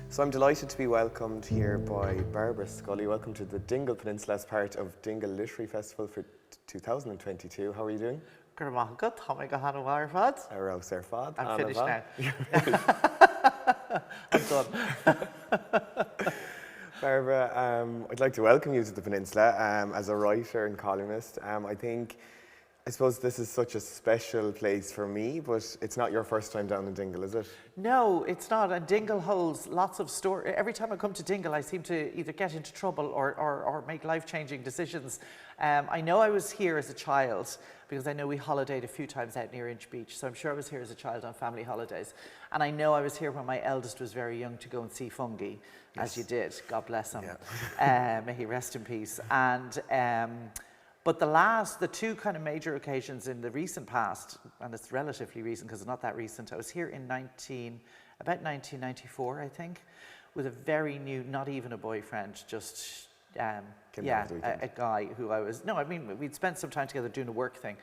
So I'm delighted to be welcomed here by Barbara Scully. Welcome to the Dingle Peninsula as part of Dingle Literary Festival for 2022. How are you doing? Good, Tommy Gahan Warford. Arouse their fad. I'm finished now. I'm done. Barbara, I'd like to welcome you to the Peninsula as a writer and columnist. I suppose this is such a special place for me, but it's not your first time down in Dingle, is it? No, it's not. And Dingle holds lots of story. Every time I come to Dingle, I seem to either get into trouble or make life-changing decisions. I know I was here as a child because I know we holidayed a few times out near Inch Beach. So I'm sure I was here as a child on family holidays. And I know I was here when my eldest was very young to go and see Fungi, as you did. God bless him. Yeah. May he rest in peace. And but the two kind of major occasions in the recent past, and it's relatively recent because it's not that recent, I was here in about 1994, I think, with a very new, not even a boyfriend, just, a guy who we'd spent some time together doing a work thing.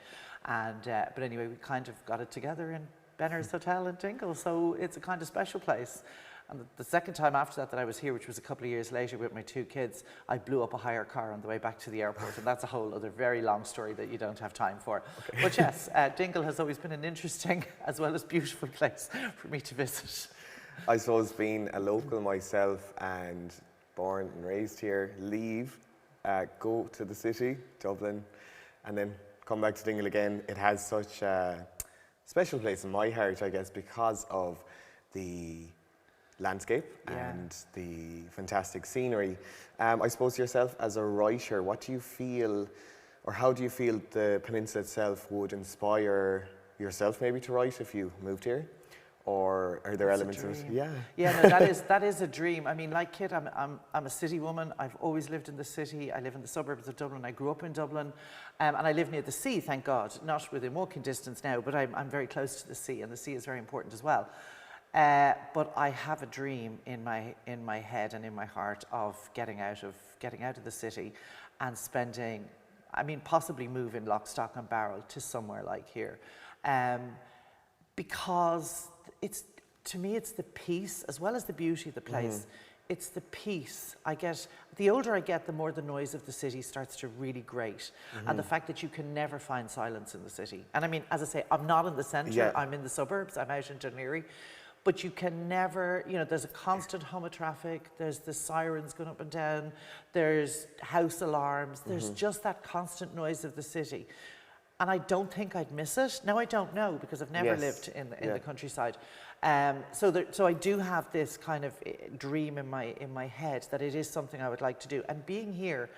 And, but anyway, we kind of got it together in Benner's Hotel in Dingle, so it's a kind of special place. And the second time after that I was here, which was a couple of years later with my two kids, I blew up a hire car on the way back to the airport. And that's a whole other very long story that you don't have time for. Okay. But yes, Dingle has always been an interesting as well as beautiful place for me to visit. I suppose being a local myself and born and raised here, go to the city, Dublin, and then come back to Dingle again. It has such a special place in my heart, I guess, because of the landscape and the fantastic scenery. I suppose yourself as a writer, what do you feel, or how do you feel the peninsula itself would inspire yourself maybe to write if you moved here? Or are there elements of it? Yeah, no, that is a dream. I mean, like Kit, I'm a city woman. I've always lived in the city. I live in the suburbs of Dublin. I grew up in Dublin, and I live near the sea, thank God. Not within walking distance now, but I'm very close to the sea, and the sea is very important as well. But I have a dream in my head and in my heart of getting out of the city and spending, possibly moving lock, stock and barrel to somewhere like here. Because to me it's the peace as well as the beauty of the place. Mm-hmm. It's the peace. The older I get, the more the noise of the city starts to really grate. Mm-hmm. And the fact that you can never find silence in the city. And as I say, I'm not in the centre, I'm in the suburbs, I'm out in Dunleary. But you can never, there's a constant hum of traffic, there's the sirens going up and down, there's house alarms, there's just that constant noise of the city. And I don't think I'd miss it. Now, I don't know because I've never lived in the countryside. So I do have this kind of dream in my head that it is something I would like to do. And being here,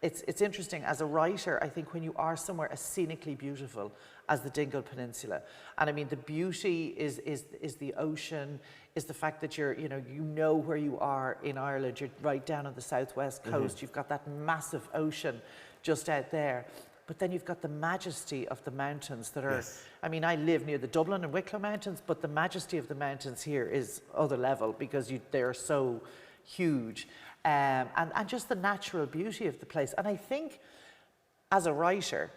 it's interesting. As a writer, I think when you are somewhere as scenically beautiful as the Dingle Peninsula, and the beauty is the ocean, is the fact that you know where you are in Ireland. You're right down on the southwest coast. You've got that massive ocean just out there. But then you've got the majesty of the mountains that are, I live near the Dublin and Wicklow Mountains, but the majesty of the mountains here is other level because they are so huge. And just the natural beauty of the place. And I think as a writer,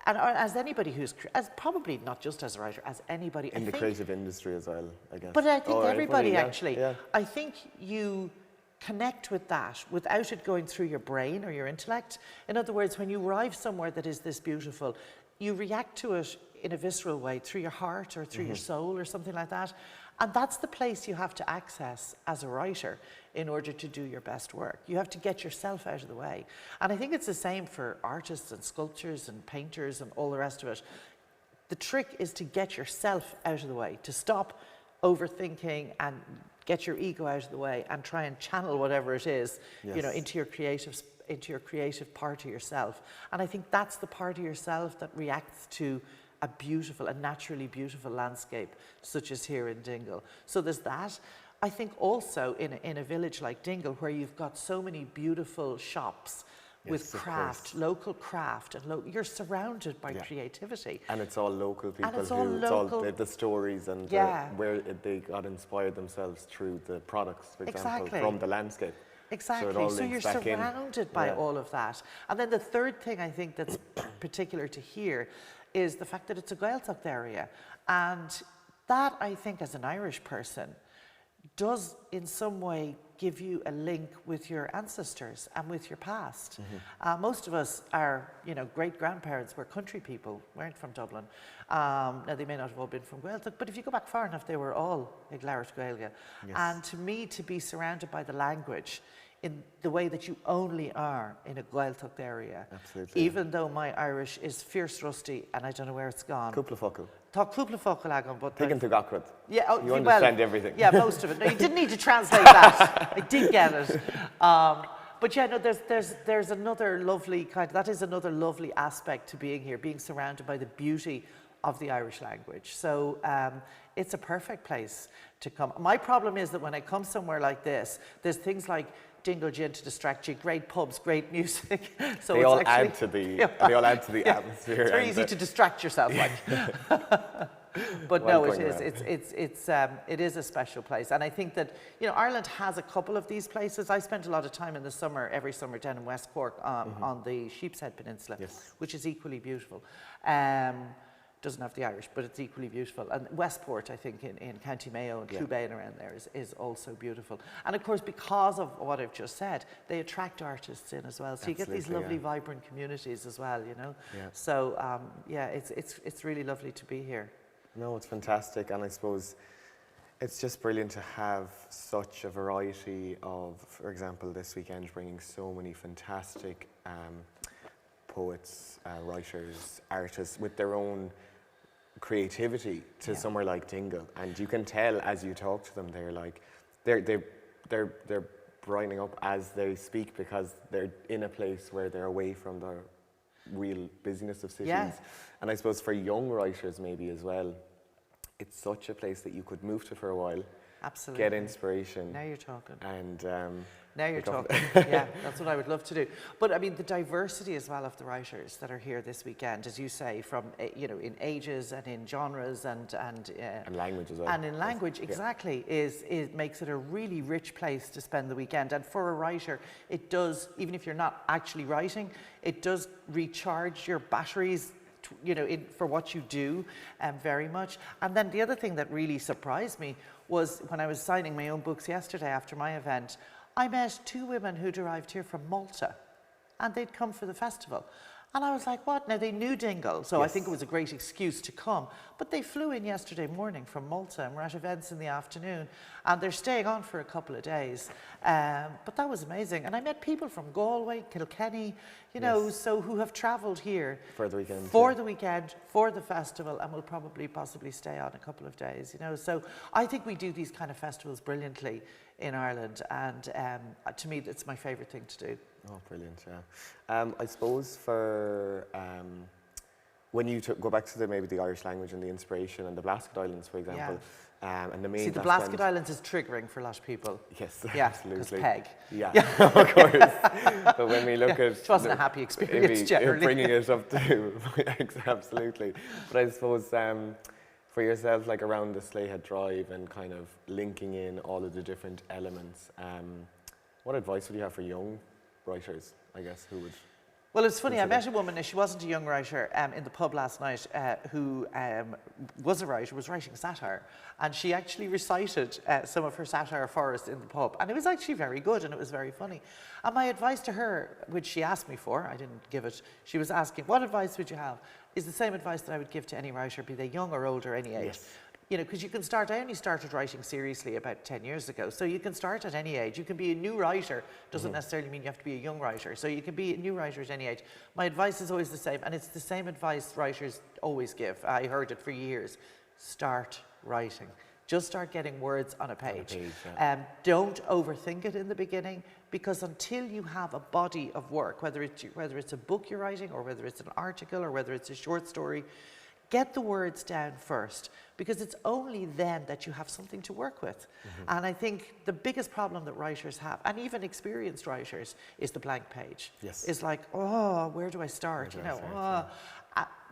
and as anybody as probably not just as a writer, as anybody. In the creative industry as well, I guess. But I think everybody actually. Yeah. I think you connect with that without it going through your brain or your intellect. In other words, when you arrive somewhere that is this beautiful, you react to it in a visceral way through your heart or through your soul or something like that. And that's the place you have to access as a writer in order to do your best work. You have to get yourself out of the way. And I think it's the same for artists and sculptors and painters and all the rest of it. The trick is to get yourself out of the way, to stop overthinking and get your ego out of the way and try and channel whatever it is, into your creative part of yourself. And I think that's the part of yourself that reacts to a naturally beautiful landscape, such as here in Dingle. So there's that. I think also in a village like Dingle, where you've got so many beautiful shops with craft, local craft, and you're surrounded by creativity. And it's all local people it's all the stories and where they got inspired themselves through the products, for example, from the landscape. Exactly. So you're surrounded by all of that. And then the third thing I think that's particular to here is the fact that it's a Gaeltacht area. And that, I think, as an Irish person, does in some way give you a link with your ancestors and with your past. Most of us are, great-grandparents were country people, weren't from Dublin. Now, they may not have all been from Gaeltacht, but if you go back far enough, they were all Iglarit Gaeilge. And to me, to be surrounded by the language in the way that you only are in a Gaeltacht area, even though my Irish is fierce rusty and I don't know where it's gone. Cúpla focal. Tá cúpla focal agam, but Taken to Gacrod. yeah, You understand everything. Yeah, most of it. No, you didn't need to translate that. I did get it. But yeah, no, there's another lovely that is another lovely aspect to being here, being surrounded by the beauty of the Irish language. So it's a perfect place to come. My problem is that when I come somewhere like this, there's things like Dingle Gin to distract you, great pubs, great music. So they all add to the atmosphere. It's very easy to distract yourself, like. But no, it is a special place, and I think that Ireland has a couple of these places. I spent a lot of time in the summer, every summer, down in West Cork on the Sheepshead Peninsula, which is equally beautiful. Doesn't have the Irish, but it's equally beautiful. And Westport, I think, in County Mayo and Clúbane around there is also beautiful. And of course, because of what I've just said, they attract artists in as well. So you get these lovely, vibrant communities as well, So it's really lovely to be here. No, it's fantastic, and I suppose it's just brilliant to have such a variety of, for example, this weekend bringing so many fantastic poets, writers, artists with their own creativity to somewhere like Dingle, and you can tell as you talk to them, they're brightening up as they speak because they're in a place where they're away from the real busyness of cities. And I suppose for young writers maybe as well, it's such a place that you could move to for a while. Absolutely. Get inspiration. Now you're talking. And now you're talking. Yeah, that's what I would love to do. But I mean, the diversity as well of the writers that are here this weekend, as you say, from in ages and in genres and language as well. And in language, exactly, is makes it a really rich place to spend the weekend. And for a writer, it does, even if you're not actually writing, it does recharge your batteries for what you do very much. And then the other thing that really surprised me was when I was signing my own books yesterday after my event, I met 2 women who'd arrived here from Malta and they'd come for the festival. And I was like, what? Now, they knew Dingle, so I think it was a great excuse to come. But they flew in yesterday morning from Malta and were at events in the afternoon. And they're staying on for a couple of days. But that was amazing. And I met people from Galway, Kilkenny, so who have travelled here. For the weekend. For the weekend, for the festival, and will possibly stay on a couple of days, So I think we do these kind of festivals brilliantly in Ireland. And to me, it's my favourite thing to do. Oh, brilliant, yeah. I suppose for when you go back to maybe the Irish language and the inspiration and the Blasket Islands, for example, and the main... See, the Blasket Islands is triggering for a lot of people. Yes, yeah, absolutely. Peg. Yeah, of course. But when we look at... It wasn't a happy experience, generally. Bringing it up to... Absolutely. But I suppose for yourself, like around the Slayhead Drive and kind of linking in all of the different elements, what advice would you have for young writers, I guess, who would... Well, it's funny, I met a woman, she wasn't a young writer, in the pub last night, who was a writer, was writing satire, and she actually recited some of her satire for us in the pub, and it was actually very good, and it was very funny. And my advice to her, which she asked me for, I didn't give it, she was asking, what advice would you have? Is the same advice that I would give to any writer, be they young or older, any age. Yes. Because you can start, I only started writing seriously about 10 years ago, so you can start at any age. You can be a new writer, doesn't necessarily mean you have to be a young writer, so you can be a new writer at any age. My advice is always the same, and it's the same advice writers always give. I heard it for years. Start writing. Just start getting words on a page. Don't overthink it in the beginning, because until you have a body of work, whether it's a book you're writing, or whether it's an article, or whether it's a short story, get the words down first, because it's only then that you have something to work with. And I think the biggest problem that writers have, and even experienced writers, is the blank page. Yes. It's like, oh, where do I start?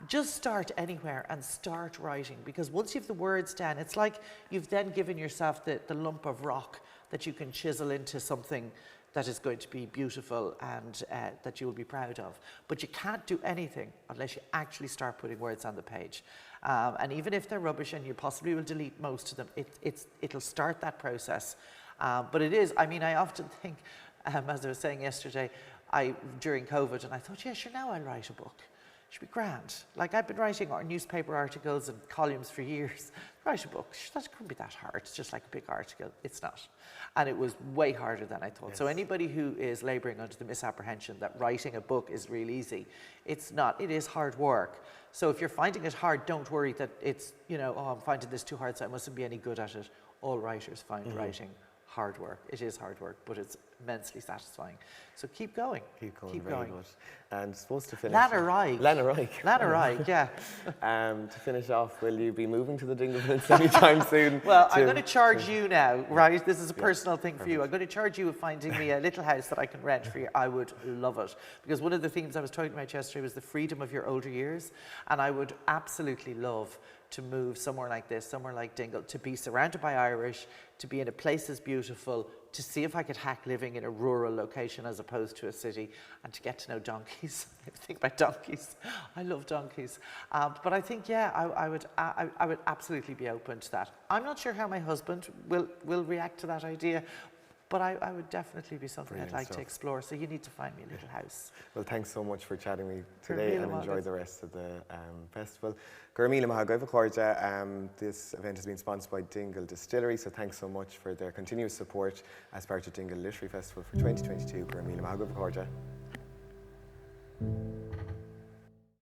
Just start anywhere and start writing, because once you have the words down, it's like you've then given yourself the lump of rock that you can chisel into something that is going to be beautiful and that you will be proud of. But you can't do anything unless you actually start putting words on the page. And even if they're rubbish and you possibly will delete most of them, it'll start that process. But it is, I mean, I often think, as I was saying yesterday, during COVID, and I thought, yeah, sure, now I'll write a book. Should be grand. Like, I've been writing newspaper articles and columns for years. Write a book, that couldn't be that hard. It's just like a big article. It's not. And it was way harder than I thought. Yes. So anybody who is labouring under the misapprehension that writing a book is real easy, it's not. It is hard work. So if you're finding it hard, don't worry that it's, you know, oh, I'm finding this too hard, so I mustn't be any good at it. All writers find writing hard work. It is hard work, but it's immensely satisfying. So keep going. Keep going. Very going. good. And supposed to finish. Lanarike, yeah. To finish off, will you be moving to the Dingle Peninsula anytime soon? Well, I'm going to charge you now, right? This is a personal thing for you. I'm going to charge you with finding me a little house that I can rent for you. I would love it. Because one of the themes I was talking about yesterday was the freedom of your older years. And I would absolutely love to move somewhere like this, somewhere like Dingle, to be surrounded by Irish, to be in a place as beautiful, to see if I could hack living in a rural location as opposed to a city, and to get to know donkeys. Think about donkeys. I love donkeys. But I think, yeah, I would absolutely be open to that. I'm not sure how my husband will react to that idea, but I would definitely be something I'd like to explore. So you need to find me a little house. Well, thanks so much for chatting with me today, and enjoy the rest of the festival. Gurmila Mahagaiva Corja, this event has been sponsored by Dingle Distillery, so thanks so much for their continuous support as part of Dingle Literary Festival for 2022. Gurmila Mahagaiva Corja.